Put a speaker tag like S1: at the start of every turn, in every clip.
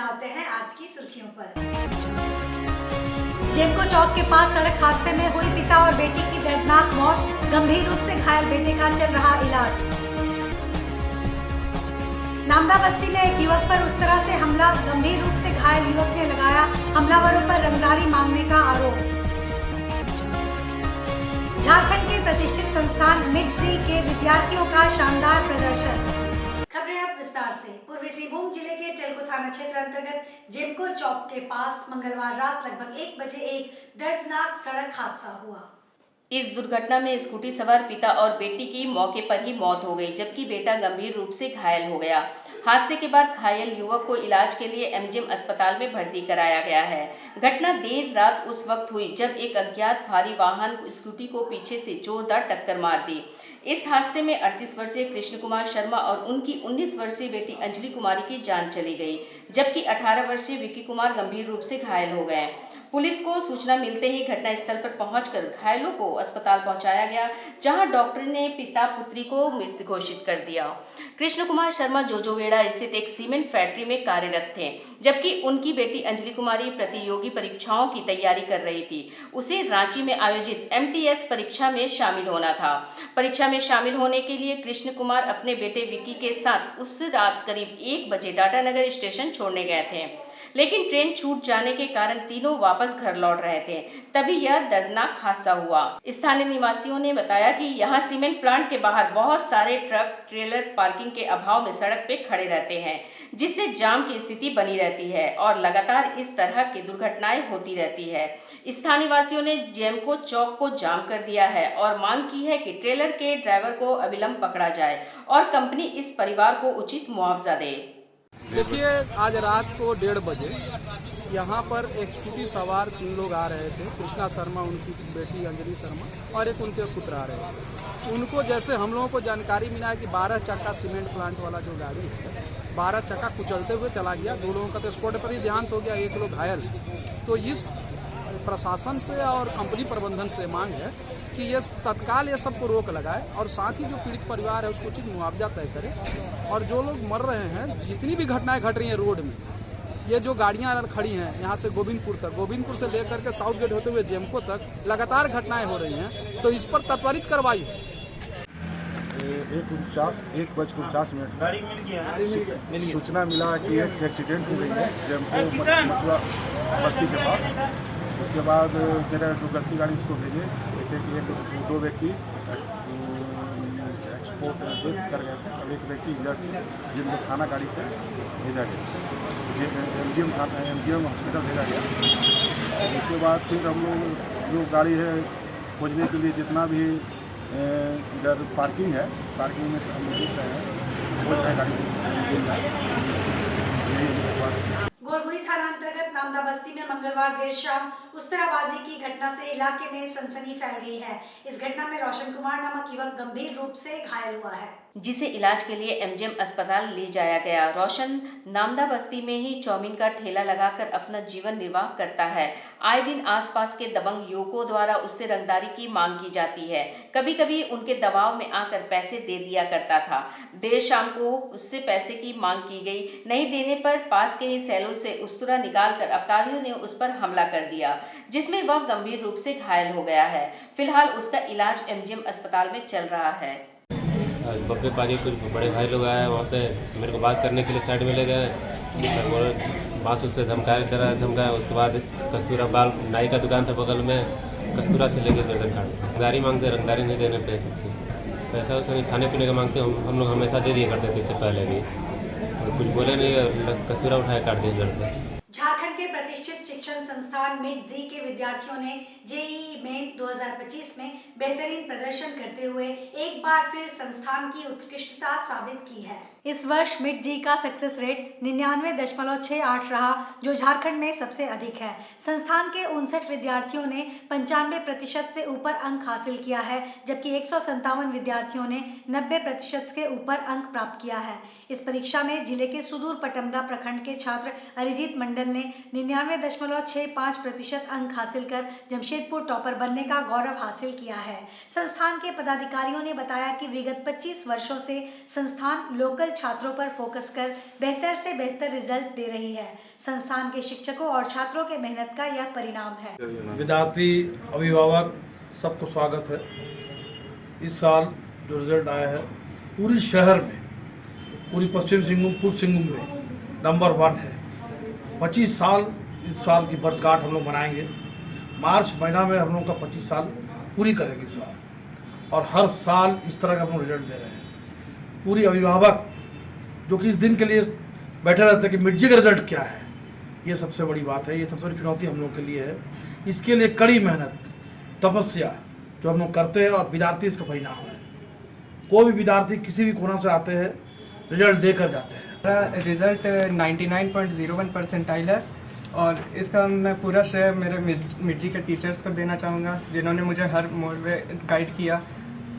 S1: होते हैं आज की सुर्खियों पर। जेमको चौक के पास सड़क हादसे में हुई पिता और बेटी की दर्दनाक मौत, गंभीर रूप से घायल बेटे का चल रहा इलाज। नामदा बस्ती में एक युवक पर उस तरह से हमला, गंभीर रूप से घायल युवक ने लगाया हमलावरों पर रंगदारी मांगने का आरोप। झारखंड के प्रतिष्ठित संस्थान मिड-जी के विद्यार्थियों का शानदार प्रदर्शन। खबरें अब विस्तार से। पूर्वी सिंहभूम जिले के टेल्को थाना क्षेत्र अंतर्गत जेमको चौक के पास मंगलवार रात लगभग 1 बजे एक दर्दनाक सड़क हादसा हुआ।
S2: इस दुर्घटना में स्कूटी सवार पिता और बेटी की मौके पर ही मौत हो गई, जबकि बेटा गंभीर रूप से घायल हो गया। हादसे के बाद घायल युवक को इलाज के लिए एमजीएम अस्पताल में भर्ती कराया गया है। घटना देर रात उस वक्त हुई जब एक अज्ञात भारी वाहन स्कूटी को पीछे से जोरदार टक्कर मार दी। इस हादसे में 38 वर्षीय कृष्ण कुमार शर्मा और उनकी 19 वर्षीय बेटी अंजलि कुमारी की जान चली गई, जबकि 18 वर्षीय विक्की कुमार गंभीर रूप से घायल हो गए। पुलिस को सूचना मिलते ही घटनास्थल पर पहुंचकर घायलों को अस्पताल पहुंचाया गया, जहां डॉक्टर ने पिता पुत्री को मृत घोषित कर दिया। कृष्ण कुमार शर्मा जोजोवेड़ा स्थित एक सीमेंट फैक्ट्री में कार्यरत थे, जबकि उनकी बेटी अंजलि कुमारी प्रतियोगी परीक्षाओं की तैयारी कर रही थी। उसे रांची में आयोजित एमटीएस परीक्षा में शामिल होना था। परीक्षा में शामिल होने के लिए कृष्ण कुमार अपने बेटे विक्की के साथ उस रात करीब 1 बजे टाटानगर स्टेशन छोड़ने गए थे, लेकिन ट्रेन छूट जाने के कारण तीनों वापस घर लौट रहे थे, तभी यह दर्दनाक हादसा हुआ। स्थानीय निवासियों ने बताया कि यहाँ सीमेंट प्लांट के बाहर बहुत सारे ट्रक ट्रेलर पार्किंग के अभाव में सड़क पे खड़े रहते हैं, जिससे जाम की स्थिति बनी रहती है और लगातार इस तरह की दुर्घटनाएं होती रहती है। स्थानीय वासियों ने जेमको चौक को जाम कर दिया है और मांग की है कि ट्रेलर के ड्राइवर को अविलंब पकड़ा जाए और कंपनी इस परिवार को उचित मुआवजा दे।
S3: देखिए, आज रात को 1:30 बजे यहाँ पर एक स्कूटी सवार 3 लोग आ रहे थे। कृष्णा शर्मा, उनकी बेटी अंजलि शर्मा और एक उनके पुत्र आ रहे थे। उनको जैसे हम लोगों को जानकारी मिला है कि 12 चक्का सीमेंट प्लांट वाला जो गाड़ी है 12 चक्का कुचलते हुए चला गया। 2 लोगों का तो स्पॉट पर ही देहांत हो गया, 1 लोग घायल। तो इस प्रशासन से और कंपनी प्रबंधन से मांग है कि ये तत्काल ये सबको रोक लगाए और साथ ही जो पीड़ित परिवार है उसको उचित मुआवजा तय करे। और जो लोग मर रहे हैं, जितनी भी घटनाएं घट रही हैं रोड में, ये जो गाड़ियां खड़ी हैं यहाँ से गोविंदपुर तक, गोविंदपुर से लेकर के साउथ गेट होते हुए जेमको तक लगातार घटनाएं हो रही हैं, तो इस पर त्वरित कार्रवाई हो।
S4: 1:49 सूचना मिला कि एक एक्सीडेंट हो गई है जेमको मछुआ बस्ती के पास। उसके बाद मेरा जो गश्ती गाड़ी उसको भेजे, देखे कि 2 व्यक्ति एक्सपोर्ट डेथ कर गए थे और एक व्यक्ति इंजर्ड, जिनको थाना गाड़ी से भेजा गया, एमजीएम हॉस्पिटल भेजा गया। उसके बाद फिर हम लोग जो गाड़ी है खोजने के लिए जितना भी इधर पार्किंग है, पार्किंग में हम लोग देख रहे हैं, खोज रहे गाड़ी मिल जाए।
S1: गोलगुरी थाना अंतर्गत नामदा बस्ती में मंगलवार देर शाम उस्तराबाजी की घटना से इलाके में सनसनी फैल गई है। इस घटना में रोशन कुमार नामक युवक गंभीर रूप से घायल हुआ है,
S2: जिसे इलाज के लिए एमजीएम अस्पताल ले जाया गया। रोशन नामदा बस्ती में ही चौमीन का ठेला लगाकर अपना जीवन निर्वाह करता है। आए दिन आसपास के दबंग युवकों द्वारा उससे रंगदारी की मांग की जाती है। कभी कभी उनके दबाव में आकर पैसे दे दिया करता था। देर शाम को उससे पैसे की मांग की गई, नहीं देने पर पास के ही सैलून से उस्तरा निकालकर अपराधियों ने उस पर हमला कर दिया, जिसमें वह गंभीर रूप से घायल हो गया है। फिलहाल उसका इलाज एमजीएम अस्पताल में चल रहा है।
S5: बब्बे पाजी कुछ बड़े भाई लोग आए वहाँ पे, मेरे को बात करने के लिए साइड में ले गए। बांस उससे धमकाया। उसके बाद कस्तूरा बाल नाई का दुकान था बगल में, कस्तूरा से लेकर गर्दन काट रंगदारी मांगते, रंगदारी नहीं देने पैसा वैसा नहीं, खाने पीने का मांगते। हम लोग हमेशा दे दिया करते थे इससे पहले भी, और कुछ बोले नहीं, कस्तूरा उठाया काट दिया गर्दन।
S1: झारखंड के प्रतिष्ठित शिक्षण संस्थान मिड-जी के विद्यार्थियों ने जेईई मेन 2025 में बेहतरीन प्रदर्शन करते हुए एक बार फिर संस्थान की उत्कृष्टता साबित की है। इस वर्ष मिड-जी का सक्सेस रेट 99.68 रहा, जो झारखंड में सबसे अधिक है। संस्थान के 59 विद्यार्थियों ने 95% से ऊपर अंक हासिल किया है, जबकि 157 विद्यार्थियों ने 90% के ऊपर अंक प्राप्त किया है। इस परीक्षा में जिले के सुदूर पटमदा प्रखंड के छात्र अरिजीत मंडल ने 99.65% अंक हासिल कर जमशेदपुर टॉपर बनने का गौरव हासिल किया है। संस्थान के पदाधिकारियों ने बताया कि विगत 25 वर्षों से संस्थान लोकल छात्रों पर फोकस कर बेहतर से बेहतर रिजल्ट दे रही है। संस्थान के शिक्षकों और छात्रों के मेहनत का यह परिणाम है।
S6: विद्यार्थी, अभिभावक सबको स्वागत है। इस साल जो रिजल्ट आया है पूरी शहर में, पूरी पश्चिम सिंहभूम, पूर्व सिंहभूम में नंबर 1 है। 25 साल इस साल की वर्षगांठ हम लोग मनाएंगे। मार्च महीना में हम लोग का 25 साल पूरी करेंगे इस बार, और हर साल इस तरह का हम लोग रिजल्ट दे रहे हैं। पूरी अभिभावक जो कि इस दिन के लिए बैठे रहते हैं कि मिर्जी का रिजल्ट क्या है, ये सबसे बड़ी बात है, ये सबसे बड़ी चुनौती हम लोग के लिए है। इसके लिए कड़ी मेहनत, तपस्या जो हम लोग करते हैं, और विद्यार्थी इसका परिणाम है। कोई भी विद्यार्थी किसी भी कोना से आते हैं, रिजल्ट देकर जाते हैं।
S7: मेरा रिज़ल्ट 99.01 परसेंटाइल है, और इसका मैं पूरा श्रेय मेरे मिर्जी के टीचर्स को देना चाहूँगा, जिन्होंने मुझे हर मोड़ में गाइड किया।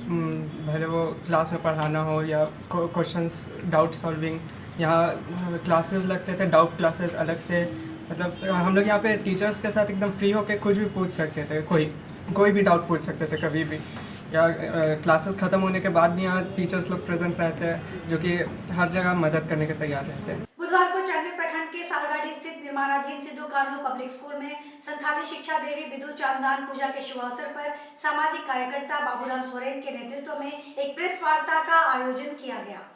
S7: भले वो क्लास में पढ़ाना हो या क्वेश्चंस, डाउट सॉल्विंग। यहाँ क्लासेस लगते थे, डाउट क्लासेस अलग से, मतलब हम लोग यहाँ पे टीचर्स के साथ एकदम फ्री होकर कुछ भी पूछ सकते थे, कोई भी डाउट पूछ सकते थे कभी भी। या क्लासेस ख़त्म होने के बाद भी यहाँ टीचर्स लोग प्रेजेंट रहते हैं, जो कि हर जगह मदद करने के तैयार रहते हैं।
S1: बुधवार को चंडीगढ़ प्रखंड के सालगाड़ी स्थित निर्माणाधीन सिद्धू कान्हू पब्लिक स्कूल में संथाली शिक्षा देवी बिदु चांदान पूजा के शुभ अवसर पर सामाजिक कार्यकर्ता बाबूराम सोरेन के नेतृत्व में एक प्रेस वार्ता का आयोजन किया गया।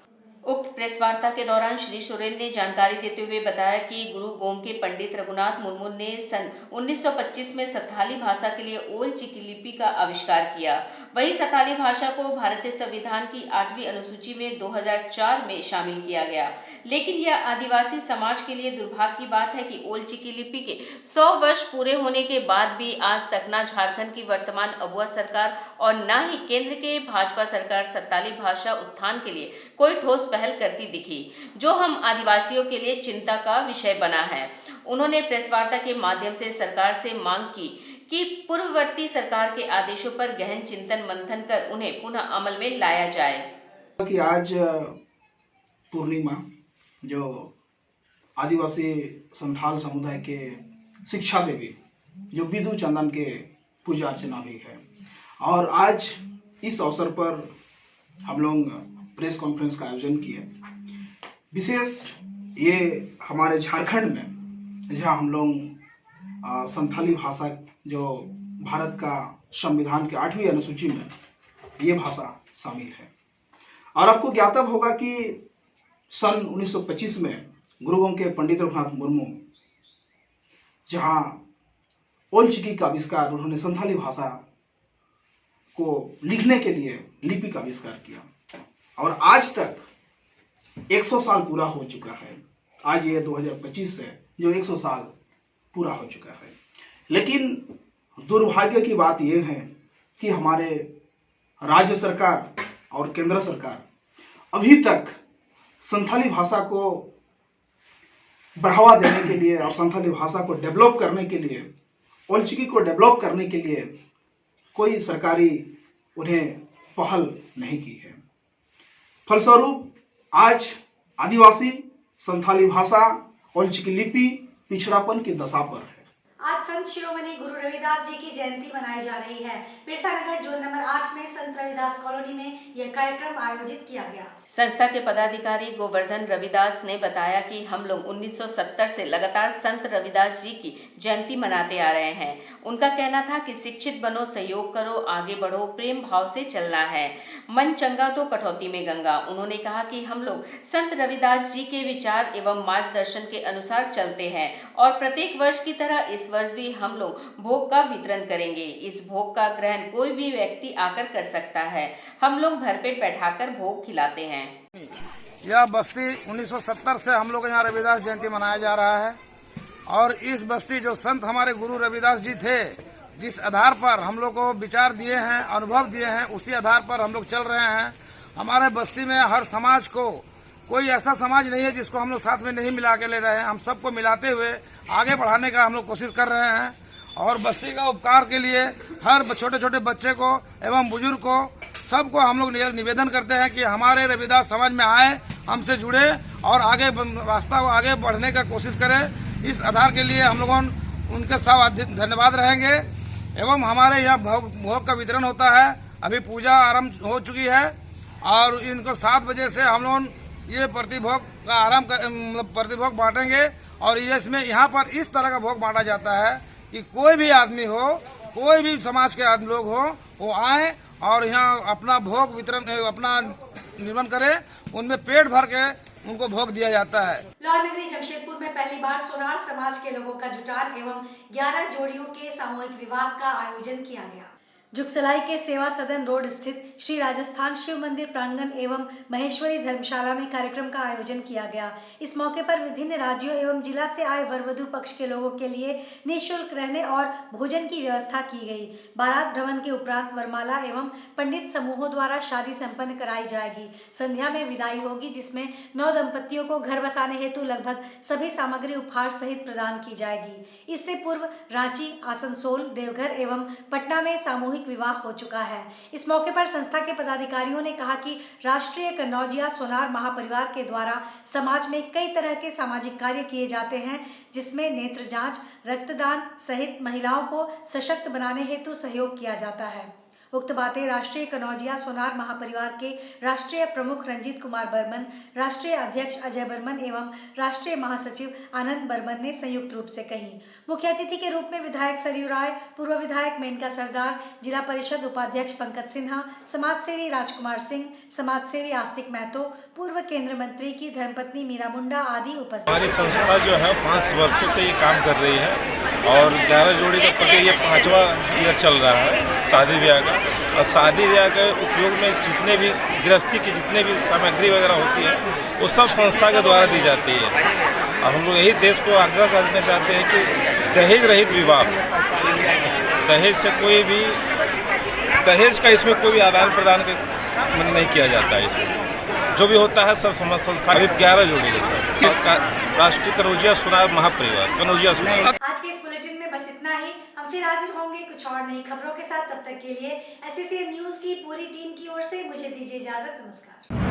S2: उक्त प्रेस वार्ता के दौरान श्री सोरेन ने जानकारी देते हुए बताया कि गुरु गोम के पंडित रघुनाथ मुर्मू ने सन 1925 में संथाली भाषा के लिए ओल चिकी लिपि का आविष्कार किया। वहीं संथाली भाषा को भारतीय संविधान की 8वीं अनुसूची में 2004 में शामिल किया गया। लेकिन यह आदिवासी समाज के लिए दुर्भाग्य की बात है कि ओल चिकी लिपि के 100 वर्ष पूरे होने के बाद भी आज तक न झारखंड की वर्तमान अबुआ सरकार और न ही केंद्र के भाजपा सरकार संथाली भाषा उत्थान के लिए कोई ठोस पहल करती दिखी, जो हम आदिवासियों के लिए चिंता का विषय बना है। उन्होंने प्रेस वार्ता के माध्यम से सरकार से मांग की कि पूर्ववर्ती सरकार के आदेशों पर गहन चिंतन मंथन कर उन्हें पुनः अमल में लाया जाए।
S8: कि आज पूर्णिमा जो आदिवासी संथाल समुदाय के शिक्षा देवी जो बिदु चंदन के पूजा अर्चना भी है, और आज इस अवसर पर हम लोग प्रेस कॉन्फ्रेंस का आयोजन किए। विशेष ये हमारे झारखंड में जहाँ हम लोग संथाली भाषा जो भारत का संविधान के 8वीं अनुसूची में ये भाषा शामिल है। और आपको ज्ञातव्य होगा कि सन 1925 में गुरु गोम के पंडित रघुनाथ मुर्मू जहाँ ओल चिकी का आविष्कार, उन्होंने संथाली भाषा को लिखने के लिए लिपि का आविष्कार किया, और आज तक 100 साल पूरा हो चुका है। आज ये 2025 है जो 100 साल पूरा हो चुका है। लेकिन दुर्भाग्य की बात यह है कि हमारे राज्य सरकार और केंद्र सरकार अभी तक संथाली भाषा को बढ़ावा देने के लिए और संथाली भाषा को डेवलप करने के लिए, ओल चिकी को डेवलप करने के लिए कोई सरकारी उन्हें पहल नहीं की है। फलस्वरूप आज आदिवासी संथाली भाषा ओल चिकी लिपि पिछड़ापन की दशा पर है।
S1: आज संत शिरोमणि गुरु रविदास जी की जयंती मनाई जा रही है। बिरसा नगर जोन नंबर 8 में संत रविदास कॉलोनी में यह कार्यक्रम आयोजित किया गया।
S2: संस्था के पदाधिकारी गोवर्धन रविदास ने बताया कि हम लोग 1970 से लगातार संत रविदास जी की जयंती मनाते आ रहे हैं। उनका कहना था कि शिक्षित बनो, सहयोग करो, आगे बढ़ो, प्रेम भाव से चलना है, मन चंगा तो कटौती में गंगा। उन्होंने कहा कि हम लोग संत रविदास जी के विचार एवं मार्गदर्शन के अनुसार चलते हैं और प्रत्येक वर्ष की तरह इस वर्ष भी हम लोग भोग का वितरण करेंगे। इस भोग का ग्रहण कोई भी व्यक्ति आकर कर सकता है। हम लोग भरपेट बैठाकर भोग खिलाते हैं।
S3: यह बस्ती 1970 से हम लोग यहाँ रविदास जयंती मनाया जा रहा है, और इस बस्ती जो संत हमारे गुरु रविदास जी थे, जिस आधार पर हम लोग को विचार दिए हैं, अनुभव दिए हैं, उसी आधार पर हम लोग चल रहे हैं। हमारे बस्ती में हर समाज को, कोई ऐसा समाज नहीं है जिसको हम लोग साथ में नहीं मिला के ले रहे हैं। हम सबको मिलाते हुए आगे बढ़ाने का हम लोग कोशिश कर रहे हैं, और बस्ती का उपकार के लिए हर छोटे छोटे बच्चे को एवं बुजुर्ग को सबको हम लोग निवेदन करते हैं कि हमारे रविदास समाज में आए, हमसे जुड़े और आगे रास्ता को आगे बढ़ने का कोशिश करें। इस आधार के लिए हम लोगों उनके साथ धन्यवाद रहेंगे। एवं हमारे यहाँ भोग का वितरण होता है। अभी पूजा आरंभ हो चुकी है, और इनको 7 बजे से हम लोग
S6: ये प्रतिभोग का मतलब प्रतिभोग बांटेंगे। और ये इसमें यहाँ पर इस तरह का भोग बांटा जाता है कि कोई भी आदमी हो, कोई भी समाज के आदमी लोग हो, वो आए और यहाँ अपना भोग वितरण अपना निर्माण करे, उनमें पेट भर के उनको भोग दिया जाता है।
S1: लाहौर नगरी जमशेदपुर में पहली बार सोनार समाज के लोगों का जुटान एवं 11 जोड़ियों के सामूहिक विवाह का आयोजन किया गया। जुगसलाई के सेवा सदन रोड स्थित श्री राजस्थान शिव मंदिर प्रांगण एवं महेश्वरी धर्मशाला में कार्यक्रम का आयोजन किया गया। इस मौके पर विभिन्न राज्यों एवं जिला से आए वर वधू पक्ष के लोगों के लिए निःशुल्क रहने और भोजन की व्यवस्था की गई। बारात भ्रमण के उपरांत वरमाला एवं पंडित समूहों द्वारा शादी संपन्न कराई जाएगी। संध्या में विदाई होगी, जिसमें 9 दंपतियों को घर बसाने हेतु लगभग सभी सामग्री उपहार सहित प्रदान की जाएगी। इससे पूर्व रांची, आसनसोल, देवघर एवं पटना में सामूहिक विवाह हो चुका है। इस मौके पर संस्था के पदाधिकारियों ने कहा कि राष्ट्रीय कन्नौजिया सोनार महापरिवार के द्वारा समाज में कई तरह के सामाजिक कार्य किए जाते हैं, जिसमें नेत्र जांच, रक्तदान सहित महिलाओं को सशक्त बनाने हेतु सहयोग किया जाता है। उक्त बातें राष्ट्रीय कन्नौजिया सोनार महापरिवार के राष्ट्रीय प्रमुख रंजीत कुमार बर्मन, राष्ट्रीय अध्यक्ष अजय बर्मन एवं राष्ट्रीय महासचिव आनंद बर्मन ने संयुक्त रूप से कही। मुख्य अतिथि के रूप में विधायक सरयू राय, पूर्व विधायक मेनका सरदार, जिला परिषद उपाध्यक्ष पंकज सिन्हा, समाजसेवी राजकुमार सिंह, समाजसेवी आस्तिक महतो, पूर्व केंद्र मंत्री की धर्मपत्नी मीरा मुंडा आदि उपस्थित।
S9: हमारी संस्था जो है 5 वर्षों से ये काम कर रही है और 11 जोड़ी का प्रति ये 5वां ईयर चल रहा है शादी ब्याह का। और शादी ब्याह के उपयोग में जितने भी गृहस्थी की जितने भी सामग्री वगैरह होती है वो सब संस्था के द्वारा दी जाती है। और हम लोग यही देश को आग्रह करना चाहते हैं कि दहेज रहित विवाह, दहेज से कोई भी दहेज का इसमें कोई भी आदान प्रदान नहीं किया जाता है। इसमें जो भी होता है सब समाज संस्था। अभी 11 जोड़ी है राष्ट्रीय कन्नौजिया सोनार महापरिवार कन्नौजिया सोनार।
S1: आज के इस बुलेटिन में बस इतना ही। हम फिर हाजिर होंगे कुछ और नई खबरों के साथ। तब तक के लिए SCCN न्यूज की पूरी टीम की ओर से मुझे दीजिए इजाजत। नमस्कार।